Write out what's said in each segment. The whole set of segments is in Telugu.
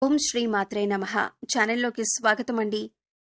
ఓం శ్రీ మాత్రే నమః. ఛానల్లోకి స్వాగతం అండి.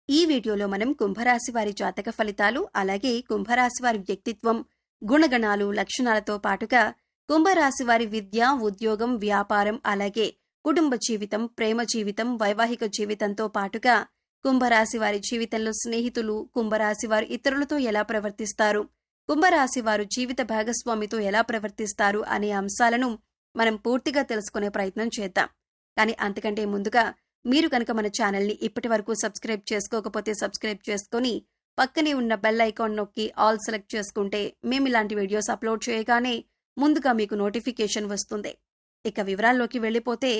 ఈ వీడియోలో మనం కుంభరాశి వారి జాతక ఫలితాలు, అలాగే కుంభరాశి వారి వ్యక్తిత్వం, గుణగణాలు, లక్షణాలతో పాటుగా కుంభరాశి వారి విద్య, ఉద్యోగం, వ్యాపారం, అలాగే కుటుంబ జీవితం, ప్రేమ జీవితం, వైవాహిక జీవితంతో పాటుగా కుంభరాశి వారి జీవితంలో స్నేహితులు, కుంభరాశి వారు ఇతరులతో ఎలా ప్రవర్తిస్తారు, కుంభరాశి వారు జీవిత భాగస్వామితో ఎలా ప్రవర్తిస్తారు అనే అంశాలను మనం పూర్తిగా తెలుసుకునే ప్రయత్నం చేద్దాం. కానీ అంతకంటే ముందుగా మీరు కనుక మన ఛానల్ని ఇప్పటి వరకు సబ్స్క్రైబ్ చేసుకోకపోతే సబ్స్క్రైబ్ చేసుకొని పక్కనే ఉన్న బెల్ ఐకాన్ నొక్కి ఆల్ సెలెక్ట్ చేసుకుంటే మేము ఇలాంటి వీడియోస్ అప్లోడ్ చేయగానే ముందుగా మీకు నోటిఫికేషన్ వస్తుంది. ఇక వివరాల్లోకి వెళ్ళిపోతే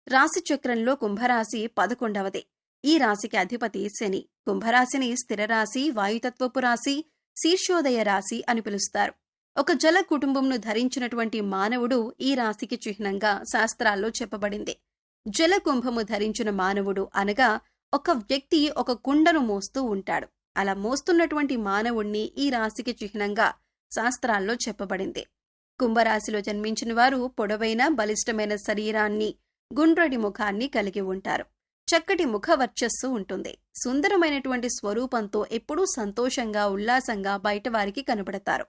రాశి చక్రంలో కుంభరాశి 11వది. ఈ రాశికి అధిపతి శని. కుంభరాశిని స్థిర రాశి, వాయుతత్వపు రాశి, శీర్షోదయ రాశి అని పిలుస్తారు. ఒక జల కుటుంబంను ధరించినటువంటి మానవుడు ఈ రాశికి చిహ్నంగా శాస్త్రాల్లో చెప్పబడింది. జల కుంభము ధరించిన మానవుడు అనగా ఒక వ్యక్తి ఒక కుండను మోస్తూ ఉంటాడు. అలా మోస్తున్నటువంటి మానవుణ్ణి ఈ రాశికి చిహ్నంగా శాస్త్రాల్లో చెప్పబడింది. కుంభరాశిలో జన్మించిన వారు పొడవైన, బలిష్టమైన శరీరాన్ని, గుండ్రటి ముఖాన్ని కలిగి ఉంటారు. చక్కటి ముఖ వర్చస్సు ఉంటుంది. సుందరమైనటువంటి స్వరూపంతో ఎప్పుడూ సంతోషంగా, ఉల్లాసంగా బయట వారికి కనబడతారు.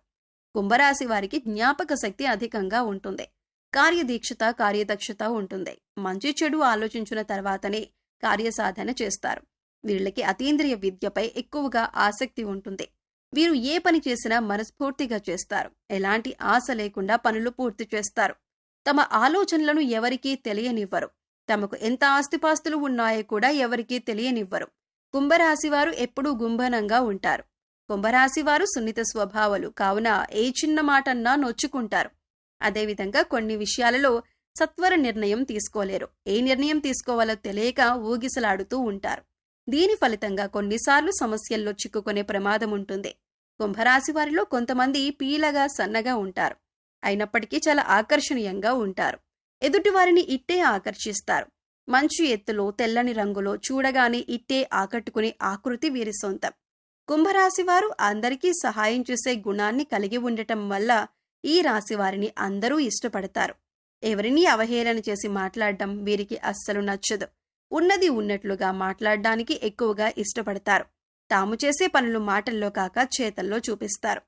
కుంభరాశి వారికి జ్ఞాపక శక్తి అధికంగా ఉంటుంది. కార్యదీక్షత, కార్యదక్షత ఉంటుంది. మంచి చెడు ఆలోచించిన తర్వాతనే కార్యసాధన చేస్తారు. వీళ్ళకి అతీంద్రియ విద్యపై ఎక్కువగా ఆసక్తి ఉంటుంది. వీరు ఏ పని చేసినా మనస్ఫూర్తిగా చేస్తారు. ఎలాంటి ఆశ లేకుండా పనులు పూర్తి చేస్తారు. తమ ఆలోచనలను ఎవరికీ తెలియనివ్వరు. తమకు ఎంత ఆస్తిపాస్తులు ఉన్నాయో కూడా ఎవరికీ తెలియనివ్వరు. కుంభరాశివారు ఎప్పుడూ గుంభనంగా ఉంటారు. కుంభరాశివారు సున్నిత స్వభావాలు కావున ఏ చిన్న మాటన్నా నొచ్చుకుంటారు. అదేవిధంగా కొన్ని విషయాలలో సత్వర నిర్ణయం తీసుకోలేరు. ఏ నిర్ణయం తీసుకోవాలో తెలియక ఊగిసలాడుతూ ఉంటారు. దీని ఫలితంగా కొన్నిసార్లు సమస్యల్లో చిక్కుకునే ప్రమాదం ఉంటుంది. కుంభరాశి వారిలో కొంతమంది పీలగా, సన్నగా ఉంటారు. అయినప్పటికీ చాలా ఆకర్షణీయంగా ఉంటారు. ఎదుటివారిని ఇట్టే ఆకర్షిస్తారు. మంచి ఎత్తులో, తెల్లని రంగులో, చూడగానే ఇట్టే ఆకట్టుకునే ఆకృతి వీరి సొంతం. కుంభరాశి వారు అందరికీ సహాయం చేసే గుణాన్ని కలిగి ఉండటం వల్ల ఈ రాశి వారిని అందరూ ఇష్టపడతారు. ఎవరినీ అవహేళన చేసి మాట్లాడడం వీరికి అస్సలు నచ్చదు. ఉన్నది ఉన్నట్లుగా మాట్లాడడానికి ఎక్కువగా ఇష్టపడతారు. తాము చేసే పనులు మాటల్లో కాక చేతల్లో చూపిస్తారు.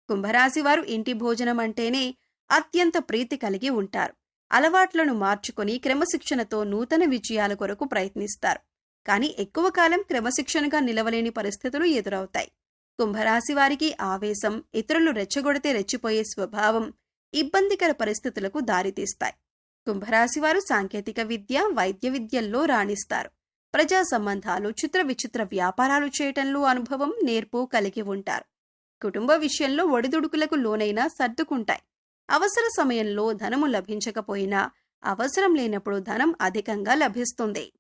కుంభరాశి వారు ఇంటి భోజనం అంటేనే అత్యంత ప్రీతి కలిగి ఉంటారు. అలవాట్లను మార్చుకొని క్రమశిక్షణతో నూతన విజయాల కొరకు ప్రయత్నిస్తారు. కానీ ఎక్కువ కాలం క్రమశిక్షణగా నిలవలేని పరిస్థితులు ఎదురవుతాయి. కుంభరాశి వారికి ఆవేశం, ఇతరులు రెచ్చగొడితే రెచ్చిపోయే స్వభావం ఇబ్బందికర పరిస్థితులకు దారితీస్తాయి. కుంభరాశి వారు సాంకేతిక విద్య, వైద్య విద్యల్లో రాణిస్తారు. ప్రజా సంబంధాలు, చిత్ర విచిత్ర వ్యాపారాలు చేయటంలో అనుభవం, నేర్పు కలిగి ఉంటారు. కుటుంబ విషయంలో ఒడిదుడుకులకు లోనైనా సర్దుకుంటాయి. అవసర సమయంలో ధనము లభించకపోయినా అవసరం లేనప్పుడు ధనం అధికంగా లభిస్తుంది.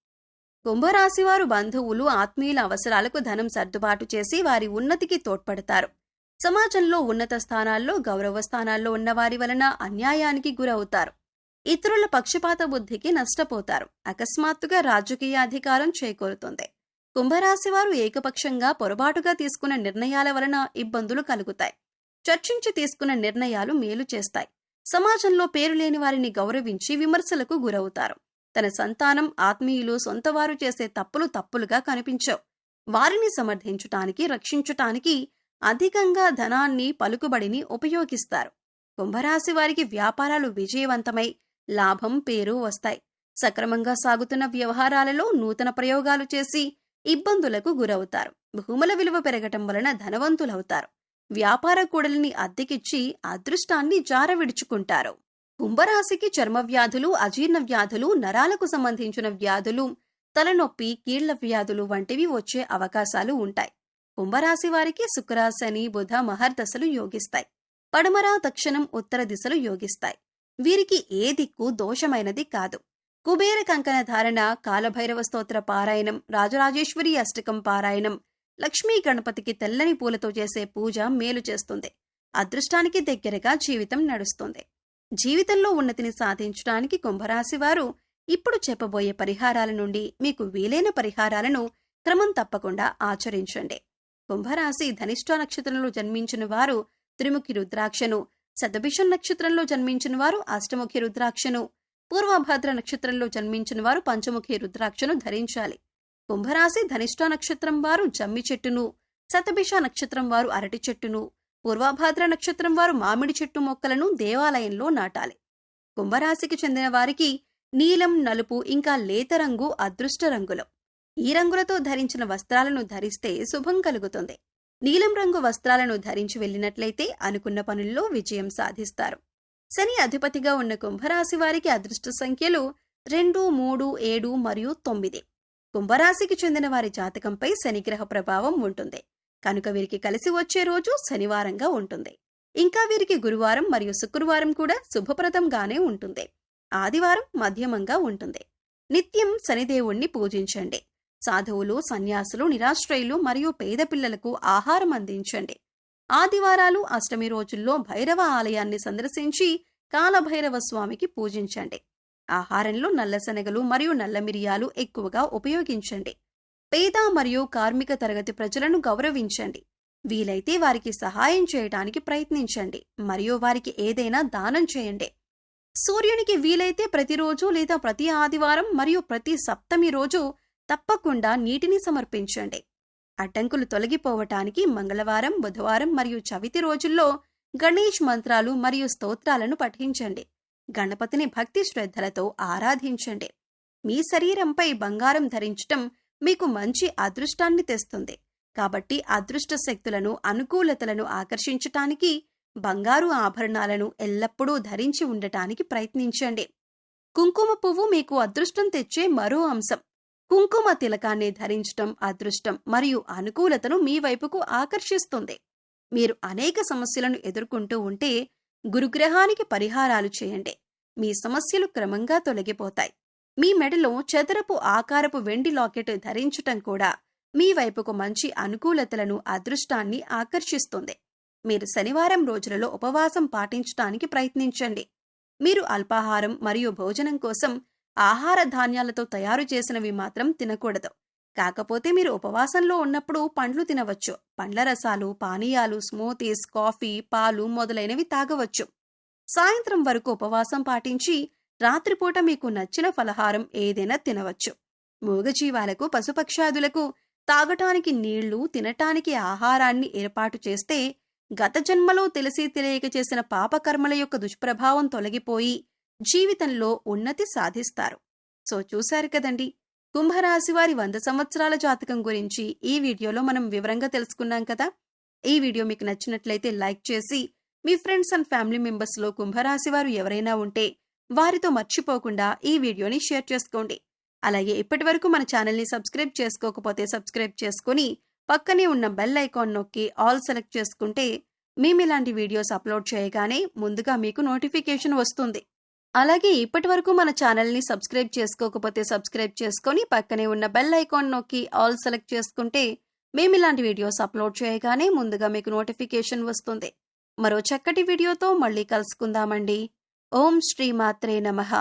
కుంభరాశివారు బంధువులు, ఆత్మీయుల అవసరాలకు ధనం సర్దుబాటు చేసి వారి ఉన్నతికి తోడ్పడతారు. సమాజంలో ఉన్నత స్థానాల్లో, గౌరవ స్థానాల్లో ఉన్నవారి వలన అన్యాయానికి గురవుతారు. ఇతరుల పక్షపాత బుద్ధికి నష్టపోతారు. అకస్మాత్తుగా రాజకీయ అధికారం చేకూరుతుంది. కుంభరాశివారు ఏకపక్షంగా, పొరపాటుగా తీసుకున్న నిర్ణయాల వలన ఇబ్బందులు కలుగుతాయి. చర్చించి తీసుకున్న నిర్ణయాలు మేలు చేస్తాయి. సమాజంలో పేరు లేని వారిని గౌరవించి విమర్శలకు గురవుతారు. తన సంతానం, ఆత్మీయులు, సొంతవారు చేసే తప్పులు తప్పులుగా కనిపించవు. వారిని సమర్థించటానికి, రక్షించటానికి అధికంగా ధనాన్ని, పలుకుబడిని ఉపయోగిస్తారు. కుంభరాశి వారికి వ్యాపారాలు విజయవంతమై లాభం, పేరు వస్తాయి. సక్రమంగా సాగుతున్న వ్యవహారాలలో నూతన ప్రయోగాలు చేసి ఇబ్బందులకు గురవుతారు. భూముల విలువ పెరగటం వలన ధనవంతులవుతారు. వ్యాపార కూడలిని అద్దెకిచ్చి అదృష్టాన్ని జారవిడుచుకుంటారు. కుంభరాశికి చర్మ వ్యాధులు, అజీర్ణ వ్యాధులు, నరాలకు సంబంధించిన వ్యాధులు, తలనొప్పి, కీళ్ల వ్యాధులు వంటివి వచ్చే అవకాశాలు ఉంటాయి. కుంభరాశి వారికి శుక్ర, శని, బుధ, మహర్దశలు యోగిస్తాయి. పడమర, దక్షిణం, ఉత్తర దిశలు యోగిస్తాయి. వీరికి ఏ దిక్కు దోషమైనది కాదు. కుబేర కంకణ ధారణ, కాలభైరవ స్తోత్ర పారాయణం, రాజరాజేశ్వరి అష్టకం పారాయణం, లక్ష్మీ గణపతికి తెల్లని పూలతో చేసే పూజ మేలు చేస్తుంది. అదృష్టానికి దగ్గరగా జీవితం నడుస్తుంది. జీవితంలో ఉన్నతిని సాధించడానికి కుంభరాశి వారు ఇప్పుడు చెప్పబోయే పరిహారాల నుండి మీకు వీలైన పరిహారాలను క్రమం తప్పకుండా ఆచరించండి. కుంభరాశి ధనిష్ట నక్షత్రంలో జన్మించిన వారు త్రిముఖి రుద్రాక్షను, శతభిషం నక్షత్రంలో జన్మించిన వారు అష్టముఖి రుద్రాక్షను, పూర్వభద్ర నక్షత్రంలో జన్మించిన వారు పంచముఖి రుద్రాక్షను ధరించాలి. కుంభరాశి ధనిష్ట నక్షత్రం వారు జమ్మి చెట్టును, శతభిష నక్షత్రం వారు అరటి చెట్టును, పూర్వభాద్ర నక్షత్రం వారు మామిడి చెట్టు మొక్కలను దేవాలయంలో నాటాలి. కుంభరాశికి చెందిన వారికి నీలం, నలుపు ఇంకా లేత రంగు అదృష్ట రంగులు. ఈ రంగులతో ధరించిన వస్త్రాలను ధరిస్తే శుభం కలుగుతుంది. నీలం రంగు వస్త్రాలను ధరించి వెళ్ళినట్లయితే అనుకున్న పనుల్లో విజయం సాధిస్తారు. శని అధిపతిగా ఉన్న కుంభరాశి వారికి అదృష్ట సంఖ్యలు 2, 3, 7 మరియు 9. కుంభరాశికి చెందిన వారి జాతకంపై శనిగ్రహ ప్రభావం ఉంటుంది కనుక వీరికి కలిసి వచ్చే రోజు శనివారంగా ఉంటుంది. ఇంకా వీరికి గురువారం మరియు శుక్రవారం కూడా శుభప్రదంగానే ఉంటుంది. ఆదివారం మధ్యమంగా ఉంటుంది. నిత్యం శనిదేవుణ్ణి పూజించండి. సాధువులు, సన్యాసులు, నిరాశ్రయులు మరియు పేద పిల్లలకు ఆహారం అందించండి. ఆదివారాలు, అష్టమి రోజుల్లో భైరవ ఆలయాన్ని సందర్శించి కాలభైరవ స్వామికి పూజించండి. ఆహారంలో నల్ల శనగలు మరియు నల్ల మిరియాలు ఎక్కువగా ఉపయోగించండి. పేద మరియు కార్మిక తరగతి ప్రజలను గౌరవించండి. వీలైతే వారికి సహాయం చేయడానికి ప్రయత్నించండి మరియు వారికి ఏదైనా దానం చేయండి. సూర్యునికి వీలైతే ప్రతిరోజు లేదా ప్రతి ఆదివారం మరియు ప్రతి సప్తమి రోజు తప్పకుండా నీటిని సమర్పించండి. అడ్డంకులు తొలగిపోవటానికి మంగళవారం, బుధవారం మరియు చవితి రోజుల్లో గణేష్ మంత్రాలు మరియు స్తోత్రాలను పఠించండి. గణపతిని భక్తి శ్రద్ధలతో ఆరాధించండి. మీ శరీరంపై బంగారం ధరించటం మీకు మంచి అదృష్టాన్ని తెస్తుంది. కాబట్టి అదృష్ట శక్తులను, అనుకూలతలను ఆకర్షించటానికి బంగారు ఆభరణాలను ఎల్లప్పుడూ ధరించి ఉండటానికి ప్రయత్నించండి. కుంకుమ పువ్వు మీకు అదృష్టం తెచ్చే మరో అంశం. కుంకుమ తిలకాన్ని ధరించటం అదృష్టం మరియు అనుకూలతను మీ వైపుకు ఆకర్షిస్తుంది. మీరు అనేక సమస్యలను ఎదుర్కొంటూ ఉంటే గురుగ్రహానికి పరిహారాలు చేయండి. మీ సమస్యలు క్రమంగా తొలగిపోతాయి. మీ మెడలో చదరపు ఆకారపు వెండి లాకెట్ ధరించటం కూడా మీ వైపుకు మంచి అనుకూలతలను, అదృష్టాన్ని ఆకర్షిస్తుంది. మీరు శనివారం రోజులలో ఉపవాసం పాటించటానికి ప్రయత్నించండి. మీరు అల్పాహారం మరియు భోజనం కోసం ఆహార ధాన్యాలతో తయారు చేసినవి మాత్రం తినకూడదు. కాకపోతే మీరు ఉపవాసంలో ఉన్నప్పుడు పండ్లు తినవచ్చు. పండ్ల రసాలు, పానీయాలు, స్మూతీస్, కాఫీ, పాలు మొదలైనవి తాగవచ్చు. సాయంత్రం వరకు ఉపవాసం పాటించి రాత్రిపూట మీకు నచ్చిన ఫలహారం ఏదైనా తినవచ్చు. మూగజీవాలకు, పశుపక్షాదులకు తాగటానికి నీళ్లు, తినటానికి ఆహారాన్ని ఏర్పాటు చేస్తే గత జన్మలో తెలిసి తెలియక చేసిన పాపకర్మల యొక్క దుష్ప్రభావం తొలగిపోయి జీవితంలో ఉన్నతి సాధిస్తారు. సో చూశారు కదండి, కుంభరాశి వారి 100 సంవత్సరాల జాతకం గురించి ఈ వీడియోలో మనం వివరంగా తెలుసుకున్నాం కదా. ఈ వీడియో మీకు నచ్చినట్లయితే లైక్ చేసి మీ ఫ్రెండ్స్ అండ్ ఫ్యామిలీ మెంబర్స్లో కుంభరాశి వారు ఎవరైనా ఉంటే వారితో మర్చిపోకుండా ఈ వీడియోని షేర్ చేసుకోండి. అలాగే ఇప్పటివరకు మన ఛానల్ని సబ్స్క్రైబ్ చేసుకోకపోతే సబ్స్క్రైబ్ చేసుకుని పక్కనే ఉన్న బెల్ ఐకాన్ నొక్కి ఆల్ సెలెక్ట్ చేసుకుంటే మేము ఇలాంటి వీడియోస్ అప్లోడ్ చేయగానే ముందుగా మీకు నోటిఫికేషన్ వస్తుంది. అలాగే ఇప్పటివరకు మన ఛానల్ని సబ్స్క్రైబ్ చేసుకోకపోతే సబ్స్క్రైబ్ చేసుకొని పక్కనే ఉన్న బెల్ ఐకాన్ నొక్కి ఆల్ సెలెక్ట్ చేసుకుంటే మేము ఇలాంటి వీడియోస్ అప్లోడ్ చేయగానే ముందుగా మీకు నోటిఫికేషన్ వస్తుంది. మరో చక్కటి వీడియోతో మళ్ళీ కలుసుకుందామండి. ఓం శ్రీ మాత్రే నమః.